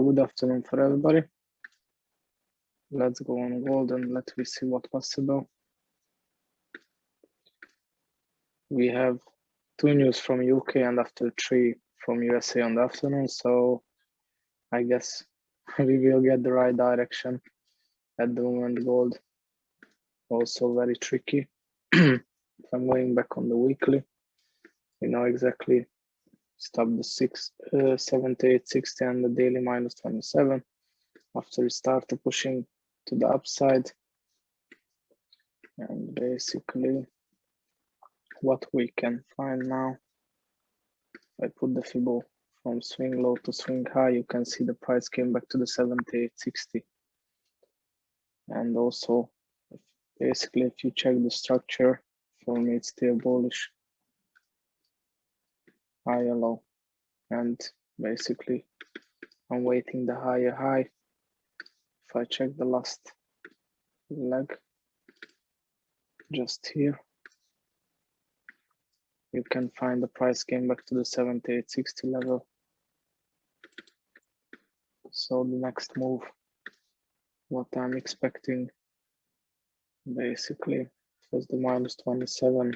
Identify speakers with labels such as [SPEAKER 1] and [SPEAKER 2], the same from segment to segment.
[SPEAKER 1] good afternoon for everybody. Let's go on gold and let me see what's possible. We have 2 news from UK and after 3 from USA on the afternoon, so I guess we will get the right direction. At the moment, gold also very tricky. If I'm going back on the weekly, we know exactly stop the 78.60 and the daily minus 27 after we started pushing to the upside. And basically what we can find now, if I put the Fibon from swing low to swing high, you can see the price came back to the 78.60. And also basically if you check the structure, for me it's still bullish, higher low, and basically I'm waiting the higher high. If I check the last leg just here, you can find the price came back to the 78.60 level. So the next move, what I'm expecting, basically was the minus 27.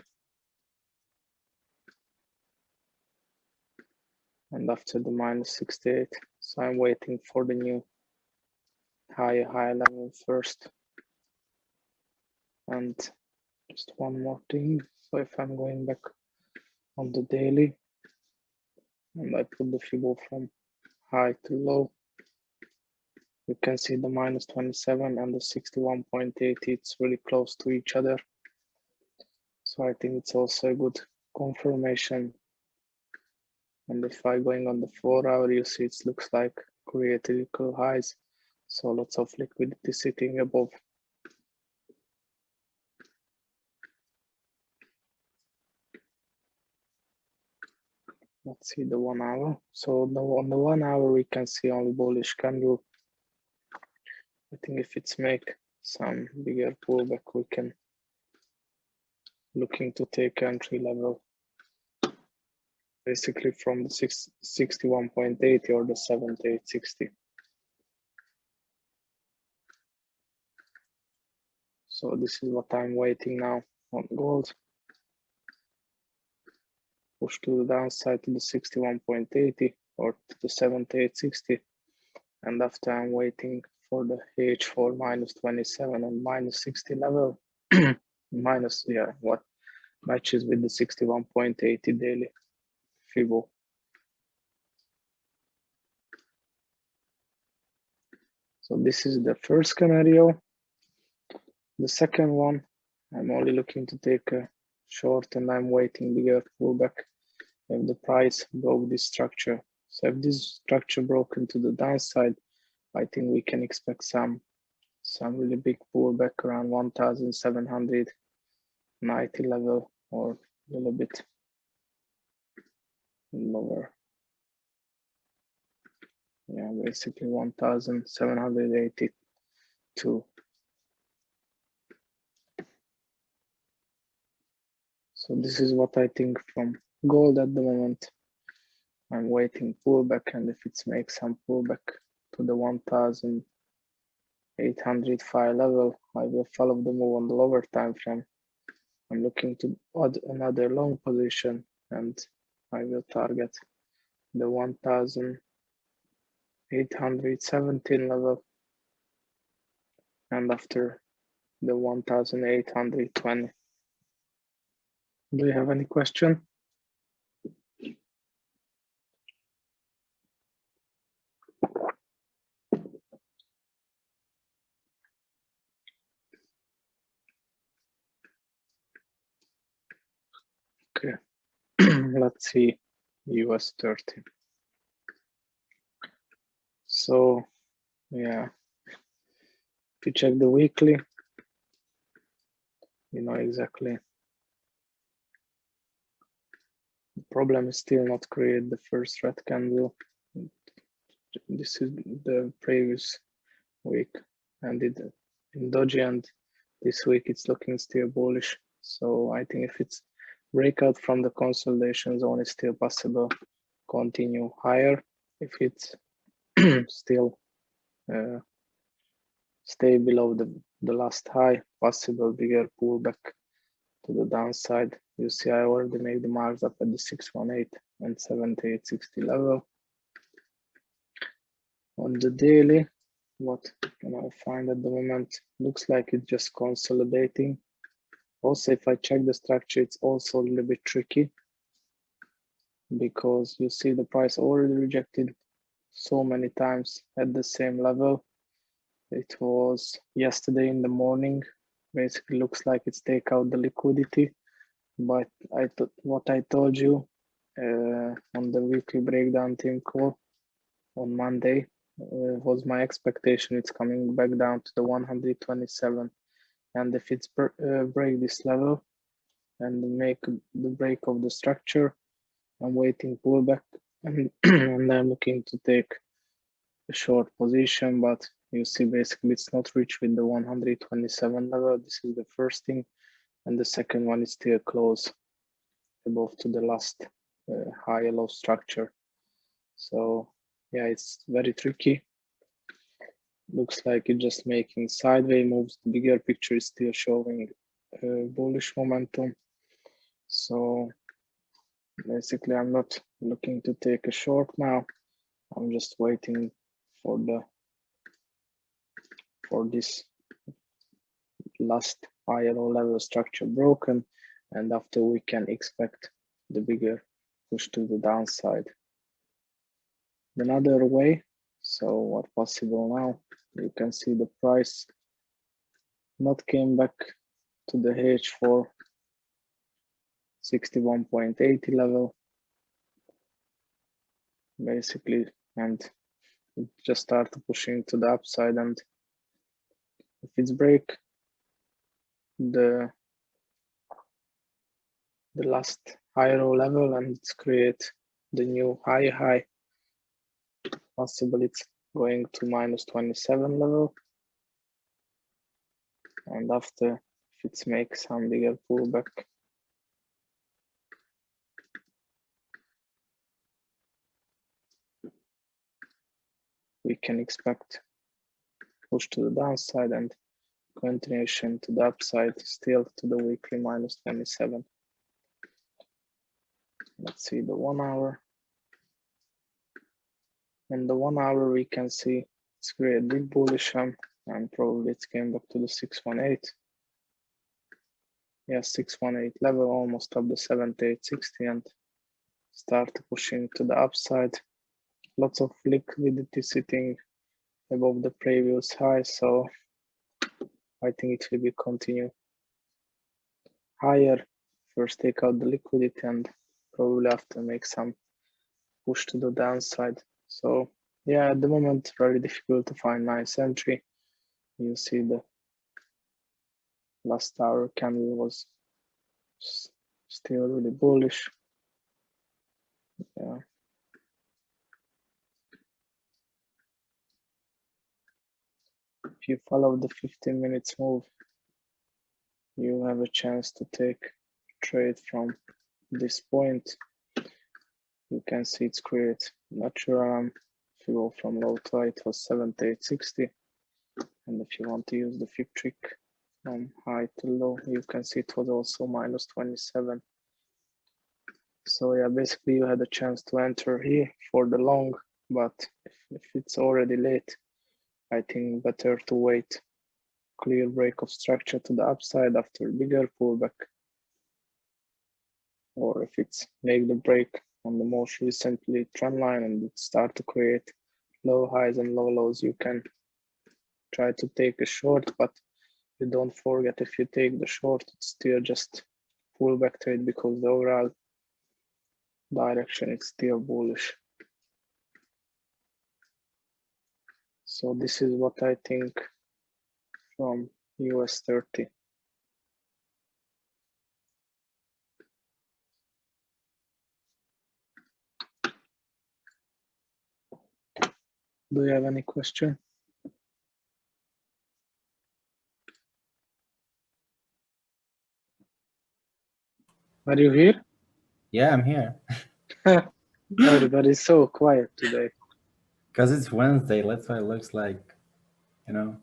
[SPEAKER 1] And after the minus 68, so I'm waiting for the new higher high level first. And just one more thing, so if I'm going back on the daily and I put the Fibon from high to low, you can see the minus 27 and the 61.80, it's really close to each other. So I think it's also a good confirmation. And if I going on the 4 hour, you see it looks like created equal highs. So lots of liquidity sitting above. Let's see the 1 hour. So on the 1 hour, we can see only bullish candle. I think if it's make some bigger pullback, we can looking to take entry level. Basically from the 61.80 or the 78.60. So this is what I'm waiting now on gold. Push to the downside to the 61.80 or to the 78.60. And after I'm waiting for the H4 minus 27 and minus 60 level, minus, yeah, what matches with the 61.80 daily Fibon. So this is the first scenario. The second one, I'm only looking to take a short and I'm waiting bigger pullback if the price broke this structure. So if this structure broke into the downside, I think we can expect some really big pullback around 1,790 level or a little bit lower. Yeah, basically 1,782. So this is what I think from gold at the moment. I'm waiting pullback, and if it makes some pullback to the 1,805 level, I will follow the move on the lower time frame. I'm looking to add another long position, and I will target the 1,817 level, and after the 1,820. Do you have any question? Okay, let's see US 30. So, yeah, if you check the weekly, you know exactly. The problem is still not create the first red candle. This is the previous week, and in doji, and this week it's looking still bullish. So I think if it's breakout from the consolidation zone, is still possible. Continue higher. If it's still stay below the last high, possible bigger pullback to the downside. You see I already made the marks up at the 618 and 7860 level. On the daily, what can I find at the moment? Looks like it's just consolidating. Also, if I check the structure, it's also a little bit tricky because you see the price already rejected so many times at the same level. It was yesterday in the morning. Basically looks like it's take out the liquidity, but what I told you on the weekly breakdown team call on Monday was my expectation. It's coming back down to the 127, and if it's break this level and make the break of the structure, I'm waiting pullback and, and I'm looking to take a short position, but you see basically it's not reached with the 127 level. This is the first thing, and the second one is still close above to the last high low structure. So yeah, it's very tricky. Looks like it's just making sideways moves. The bigger picture is still showing bullish momentum. So basically I'm not looking to take a short now. I'm just waiting for this last higher low level structure broken, and after we can expect the bigger push to the downside. Another way, so what possible now? You can see the price not came back to the H4 61.80 level, basically, and it just started pushing to the upside, and if it's break the last higher level and it's create the new high, possibly it's going to -27 level, and after if it's makes some bigger pullback, we can expect push to the downside and continuation to the upside, still to the weekly -27. Let's see the 1 hour. In the 1 hour, we can see it's created big bullish and probably it came back to the 618. Yeah, 618 level, almost up the 7860, and start pushing to the upside. Lots of liquidity sitting above the previous high, so I think it will be continue higher. First take out the liquidity and probably after make some push to the downside. So yeah, at the moment very difficult to find nice entry. You see the last hour candle was still really bullish. Yeah. If you follow the 15 minutes move, you have a chance to take trade from this point. You can see it's create natural. If you go from low to high, it was 7860. And if you want to use the fib trick from high to low, you can see it was also -27. So yeah, basically you had a chance to enter here for the long, but if it's already late, I think better to wait. Clear break of structure to the upside after bigger pullback. Or if it's make the break on the most recently trend line and it start to create low highs and low lows, you can try to take a short, but you don't forget if you take the short, it's still just pullback trade because the overall direction is still bullish. So this is what I think from US 30. Do you have any question? Are you here?
[SPEAKER 2] Yeah, I'm here.
[SPEAKER 1] Everybody's so quiet today.
[SPEAKER 2] Because it's Wednesday, that's why it looks like, you know.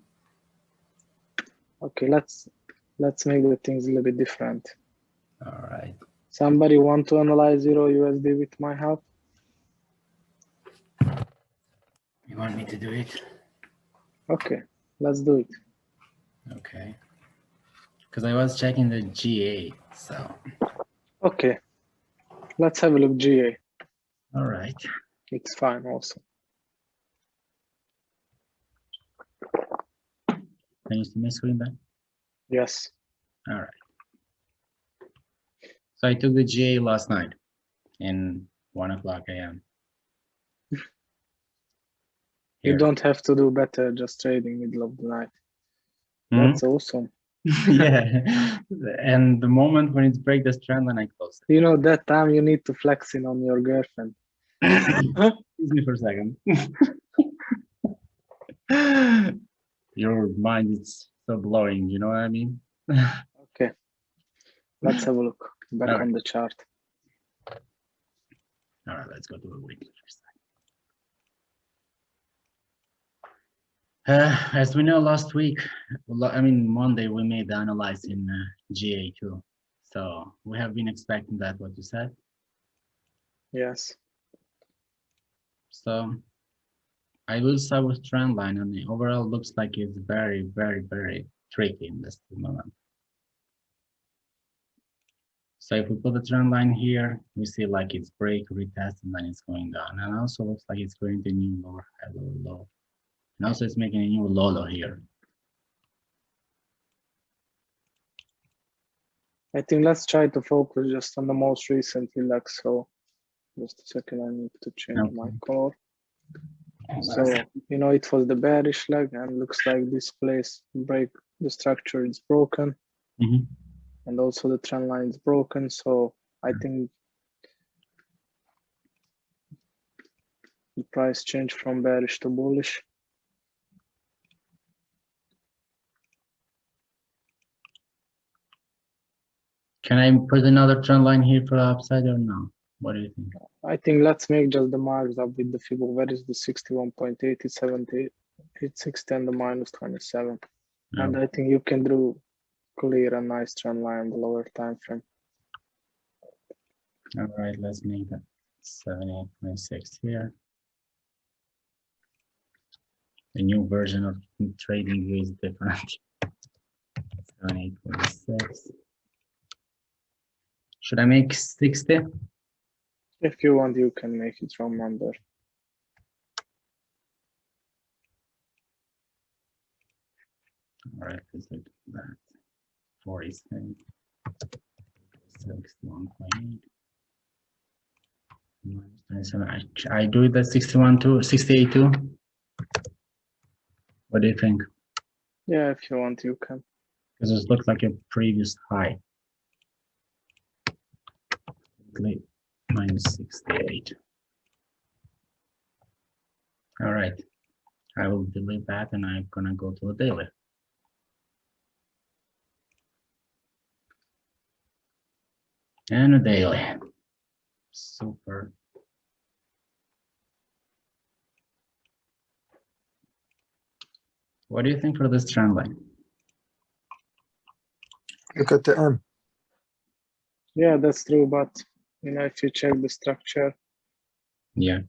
[SPEAKER 1] Okay, let's make the things a little bit different.
[SPEAKER 2] All right.
[SPEAKER 1] Somebody want to analyze Euro USD with my help?
[SPEAKER 2] You want me to do it?
[SPEAKER 1] Okay, let's do it.
[SPEAKER 2] Okay. Because I was checking the GA, so.
[SPEAKER 1] Okay, let's have a look GA.
[SPEAKER 2] All right.
[SPEAKER 1] It's fine also.
[SPEAKER 2] Can you see my screen then?
[SPEAKER 1] Yes.
[SPEAKER 2] All right. So I took the GA last night in 1:00 a.m.
[SPEAKER 1] You don't have to do better just trading middle of the night. That's awesome.
[SPEAKER 2] Yeah. And the moment when it breaks the trend line, I close it.
[SPEAKER 1] You know, that time you need to flex in on your girlfriend.
[SPEAKER 2] Excuse me for a second. Your mind is so blowing, you know what I mean?
[SPEAKER 1] Okay. Let's have a look back on the chart.
[SPEAKER 2] All right, let's go to the weekly first. As we know, last week, I mean, Monday, we made the analysis in GA2. So we have been expecting that, what you said.
[SPEAKER 1] Yes.
[SPEAKER 2] So I will start with trend line, and the overall looks like it's very, very, very tricky in this moment. So if we put the trend line here, we see like it's break, retest, and then it's going down. And also looks like it's creating a new lower high, lower low. And also it's making a new low here.
[SPEAKER 1] I think let's try to focus just on the most recent leg. So just a second, I need to change my color. So, you know, it was the bearish leg and looks like this place break, the structure is broken. And also the trend line is broken. So I think the price changed from bearish to bullish.
[SPEAKER 2] Can I put another trend line here for the upside or no? What do you think?
[SPEAKER 1] I think let's make just the marks up with the figure. Where is the 61.80, 70, 860 and the minus 27. No. And I think you can do clear a nice trend line on the lower time frame.
[SPEAKER 2] All right, let's make that 78.6 here. The new version of trading view is different. 78.6. Should I make 60?
[SPEAKER 1] If you want, you can make it from number.
[SPEAKER 2] All right, let's look at that. 46, 61.8. I do it at 61 to 68 too. What do you think?
[SPEAKER 1] Yeah, if you want, you can.
[SPEAKER 2] Because it looks like a previous high. Minus 68. All right, I will delete that and I'm gonna go to the daily. And a daily. Super. What do you think for this trend line?
[SPEAKER 3] Look at the M.
[SPEAKER 1] Yeah, that's true, but you know, if you check the structure,
[SPEAKER 2] yeah,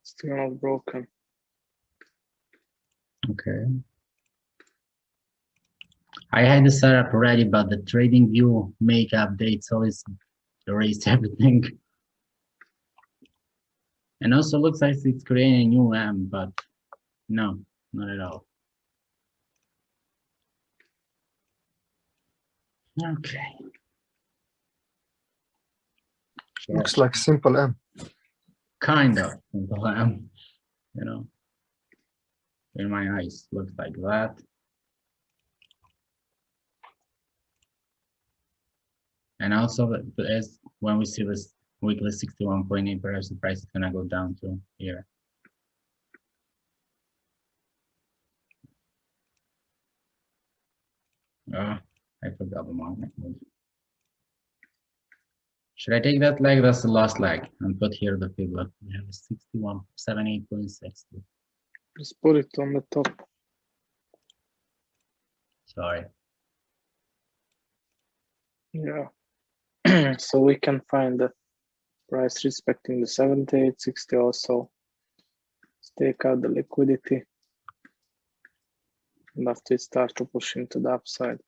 [SPEAKER 1] it's still not broken.
[SPEAKER 2] Okay. I had the setup ready, but the trading view make update, so it's erased everything. And also looks like it's creating a new M, but no, not at all. Okay.
[SPEAKER 3] Looks like simple M.
[SPEAKER 2] Kind of simple M, you know. In my eyes, looks like that. And also, as when we see this weekly 61.8, perhaps the price is gonna go down to here. I forgot the market. Should I take that leg? That's the last leg and put here the figure. We have a 6178.60.
[SPEAKER 1] Just put it on the top.
[SPEAKER 2] Sorry.
[SPEAKER 1] Yeah. So we can find the price respecting the 78.60 also. Let's take out the liquidity. And after it starts to push into the upside.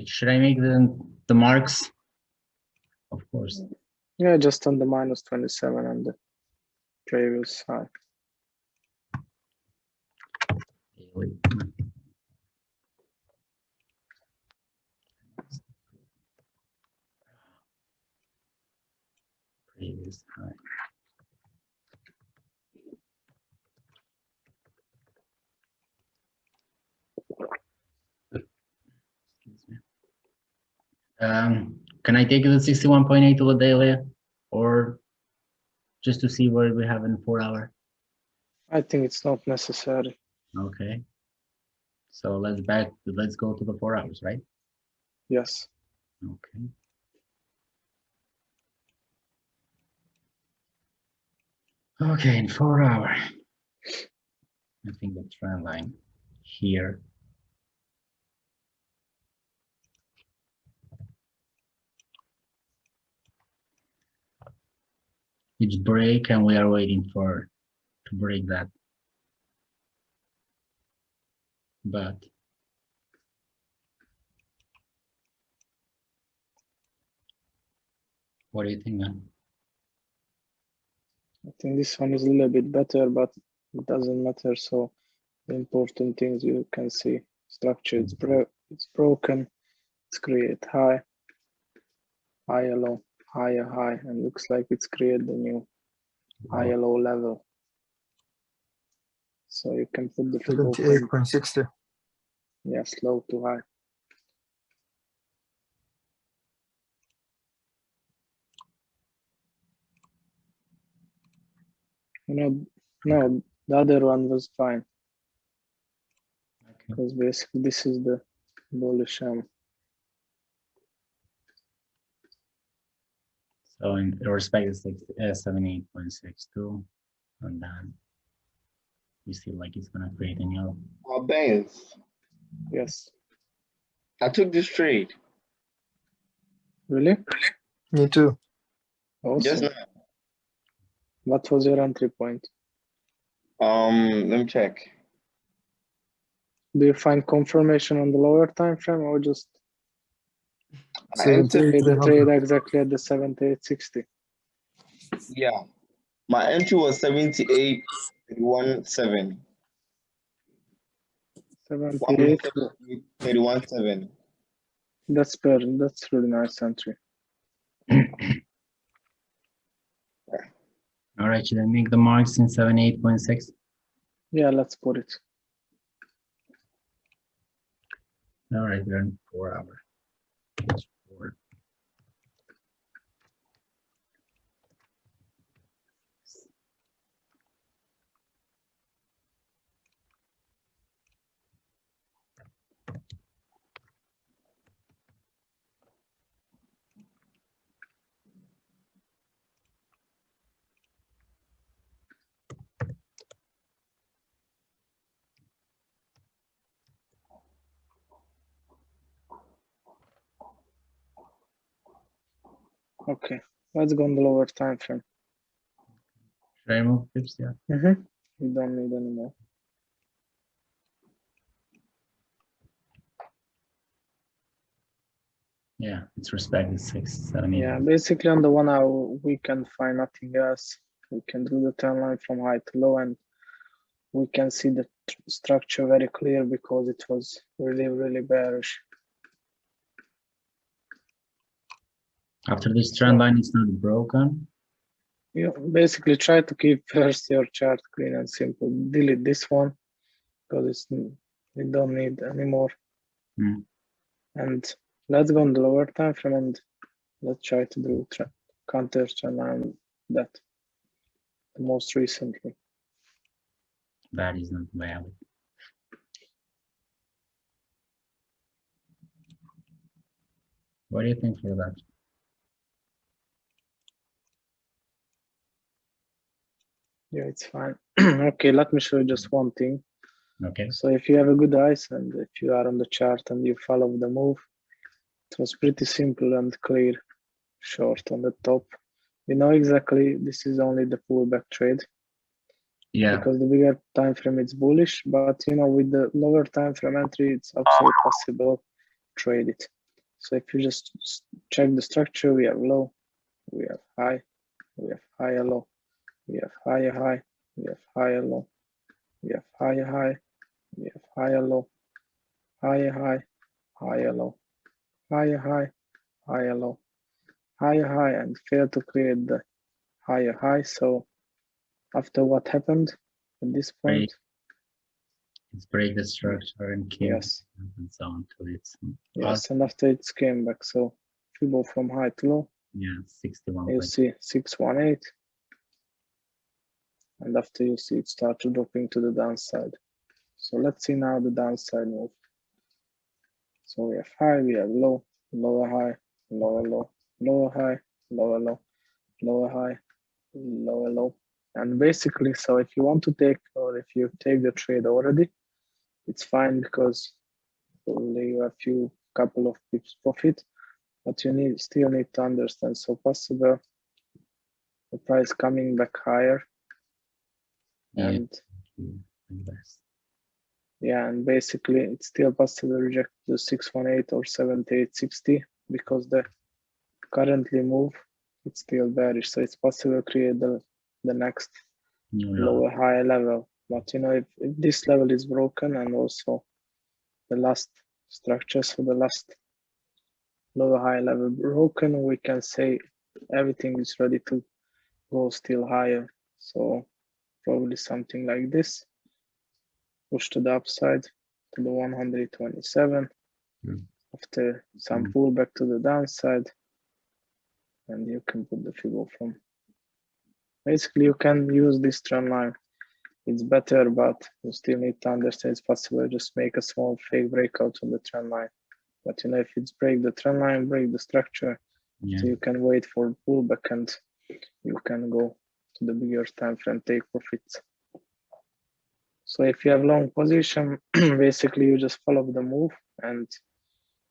[SPEAKER 2] Should I make the marks? Of course.
[SPEAKER 1] Yeah, just on the minus 27 and the previous high.
[SPEAKER 2] Previous high. Excuse me. Can I take the 61.8 to the daily, or just to see what we have in 4 hour?
[SPEAKER 1] I think it's not necessary.
[SPEAKER 2] Okay. So let's go to the 4 hours, right?
[SPEAKER 1] Yes.
[SPEAKER 2] Okay. Okay, in 4 hour. I think the trend line here. It's break and we are waiting to break that. But what do you think then?
[SPEAKER 1] I think this one is a little bit better, but it doesn't matter. So the important things you can see structure, it's broken, it's create high, higher low, higher high, and looks like it's created the new higher low level. So you can put the
[SPEAKER 3] 78.60.
[SPEAKER 1] Yes, low to high. No, the other one was fine. Because basically this is the bullish arm.
[SPEAKER 2] So in respect is 78.62, and then you see like it's gonna create a new.
[SPEAKER 4] Banks.
[SPEAKER 1] Yes.
[SPEAKER 4] I took this trade.
[SPEAKER 1] Really?
[SPEAKER 3] Me too.
[SPEAKER 1] Awesome.
[SPEAKER 4] Just now.
[SPEAKER 1] What was your entry point?
[SPEAKER 4] Let me check.
[SPEAKER 1] Do you find confirmation on the lower time frame or just
[SPEAKER 4] I entered,
[SPEAKER 1] hit the trade exactly at the 78.60?
[SPEAKER 4] yeah. My entry was 78.31.7.
[SPEAKER 1] 78.
[SPEAKER 4] 31.7.
[SPEAKER 1] That's better. That's really nice entry.
[SPEAKER 2] All right, should I make the marks in 78.6?
[SPEAKER 1] Yeah, let's put it.
[SPEAKER 2] All right, we're in 4 hour. That's 4.
[SPEAKER 1] Okay, let's go on the lower time frame.
[SPEAKER 2] Should I remove pips? Yeah.
[SPEAKER 1] We don't need any more.
[SPEAKER 2] Yeah, it's respected 6, 7, 8.
[SPEAKER 1] Yeah, basically on the 1 hour we can find nothing else. We can do the trend line from high to low, and we can see the structure very clear because it was really bearish.
[SPEAKER 2] After this trend line is not broken.
[SPEAKER 1] You basically try to keep first your chart clean and simple. Delete this one because we don't need anymore. And let's go on the lower time frame and let's try to do counter trend line that the most recently.
[SPEAKER 2] That is not valid. What do you think for that?
[SPEAKER 1] Yeah, it's fine. Okay, let me show you just one thing.
[SPEAKER 2] Okay.
[SPEAKER 1] So if you have a good eyes and if you are on the chart and you follow the move, it was pretty simple and clear. Short on the top. We know exactly this is only the pullback trade.
[SPEAKER 2] Yeah.
[SPEAKER 1] Because the bigger time frame is bullish, but you know, with the lower time frame entry, it's absolutely possible to trade it. So if you just check the structure, we have low, we have high, we have higher low, we have higher high, we have higher low, we have higher high, we have higher low, higher high, higher low, higher high, higher low, higher high, and fail to create the higher high. So after what happened at this point,
[SPEAKER 2] it's break the structure and came
[SPEAKER 1] yes,
[SPEAKER 2] and so on to its
[SPEAKER 1] yes, and after it came back. So if you go from high to low,
[SPEAKER 2] yeah, 61.
[SPEAKER 1] you see 618, and after you see it start to dropping to the downside. So let's see now the downside move. So we have high, we have low, lower high, lower low, lower high, lower low, lower high, lower low. And basically, so if you want to take, or if you take the trade already, it's fine because probably you have few couple of pips profit, but you still need to understand. So possible the price coming back higher, and yeah, and basically it's still possible to reject the 618 or 7860 because the currently move it's still bearish, so it's possible to create the next lower higher level. But you know, if this level is broken and also the last structure, so the last lower high level broken, we can say everything is ready to go still higher. So probably something like this, push to the upside to the 127 after some pullback to the downside, and you can put the figure from. Basically, you can use this trend line. It's better, but you still need to understand it's possible. Just make a small fake breakout on the trend line. But you know, if it's break the trend line, break the structure, so you can wait for pullback and you can go to the bigger time frame, take profits. So if you have long position, basically you just follow the move, and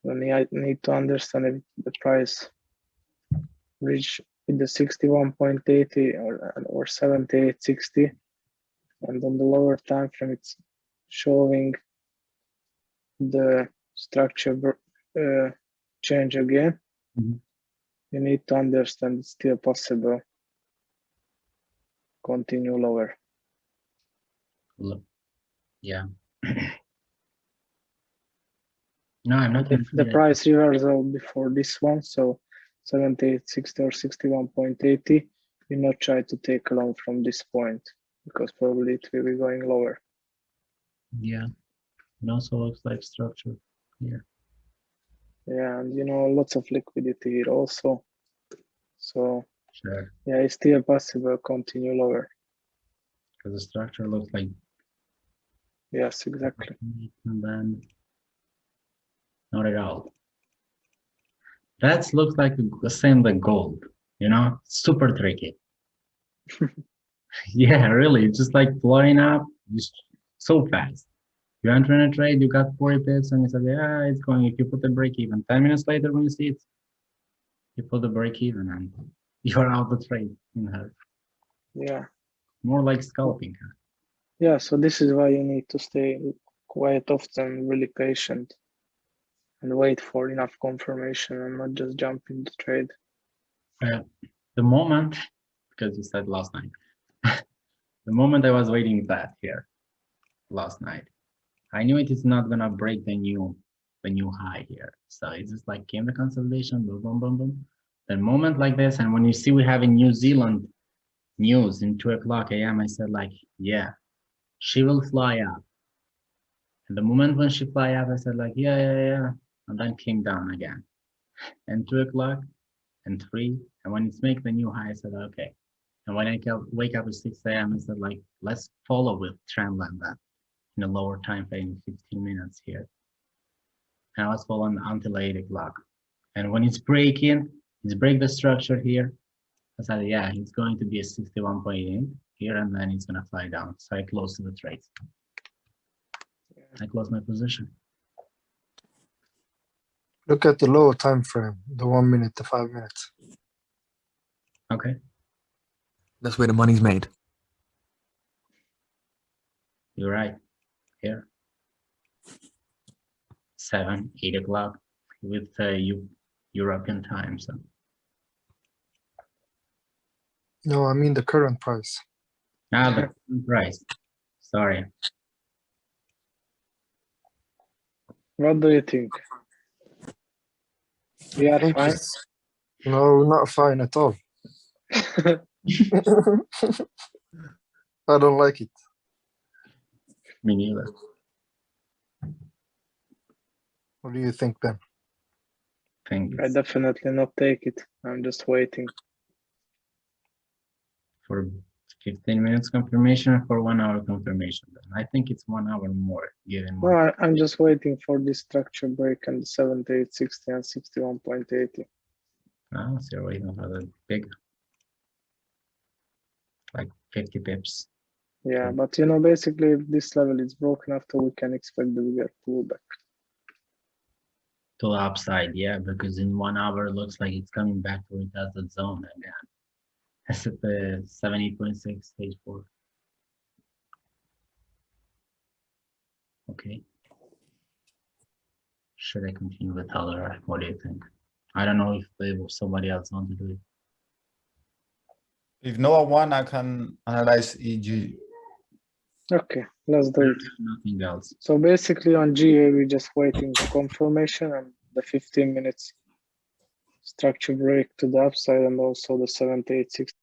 [SPEAKER 1] you need to understand if the price reach with the 61.80 or 78.60, and on the lower time frame it's showing the structure change again. You need to understand it's still possible. Continue lower.
[SPEAKER 2] Yeah. No, I'm not.
[SPEAKER 1] If the price reversal before this one, so 78.60 or 61.80, you not try to take a long from this point because probably it will be going lower.
[SPEAKER 2] Yeah, it also looks like structure here.
[SPEAKER 1] Yeah, and you know, lots of liquidity here also. So
[SPEAKER 2] sure,
[SPEAKER 1] yeah, it's still possible. Continue lower.
[SPEAKER 2] Because the structure looks like.
[SPEAKER 1] Yes, exactly.
[SPEAKER 2] And then not at all. That looks like the same like gold, you know, super tricky. Yeah, really, it's just like blowing up just so fast. You enter in a trade, you got 40 pips, and you said, yeah, it's going. If you put the break even, 10 minutes later when you see it, you put the break even and you're out the trade.
[SPEAKER 1] Yeah.
[SPEAKER 2] More like scalping.
[SPEAKER 1] Yeah, so this is why you need to stay quite often, really patient, and wait for enough confirmation and not just jump in the trade.
[SPEAKER 2] The moment, because you said last night, the moment I was waiting that here last night, I knew it is not gonna break the new high here. So it's just like came the consolidation, boom, boom, boom, boom. The moment like this, and when you see we have in New Zealand news in 2:00 a.m., I said like, yeah, she will fly up. And the moment when she fly up, I said like, yeah, and then came down again. And 2:00 and 3, and when it's make the new high, I said okay. And when I wake up at 6 a.m., I said like, let's follow with trend line that in a lower time frame, 15 minutes here. And I was following until 8:00. And when it's breaking, it's break the structure here. I said, yeah, it's going to be a 61.8 here, and then it's gonna fly down. So I close to the trade. I close my position.
[SPEAKER 3] Look at the lower time frame, the 1 minute, the 5 minutes.
[SPEAKER 2] Okay.
[SPEAKER 5] That's where the money's made.
[SPEAKER 2] You're right. Here. 7, 8 o'clock with European time. So
[SPEAKER 3] No, I mean the current price.
[SPEAKER 2] the price. Sorry.
[SPEAKER 1] What do you think? We are fine.
[SPEAKER 3] No, not fine at all. I don't like it.
[SPEAKER 2] Me neither.
[SPEAKER 3] What do you think, Ben?
[SPEAKER 2] Think
[SPEAKER 1] I
[SPEAKER 2] it's
[SPEAKER 1] definitely not take it. I'm just waiting.
[SPEAKER 2] for 15 minutes confirmation, for 1 hour confirmation. I think it's 1 hour more given
[SPEAKER 1] No, I'm just waiting for this structure break and 7860 and 61.80.
[SPEAKER 2] so you're waiting for the big, like 50 pips.
[SPEAKER 1] Yeah, but you know, basically, if this level is broken after, we can expect the bigger pullback.
[SPEAKER 2] To the upside, yeah, because in 1 hour it looks like it's coming back to it as a zone again. That's at the 70.6 stage 4. Okay. Should I continue with other? What do you think? I don't know if somebody else wants to do it.
[SPEAKER 6] If Noah won, I can analyze EG.
[SPEAKER 1] Okay, let's do it.
[SPEAKER 2] Nothing else.
[SPEAKER 1] So basically on GA, we're just waiting confirmation and the 15 minutes structure break to the upside and also the 7860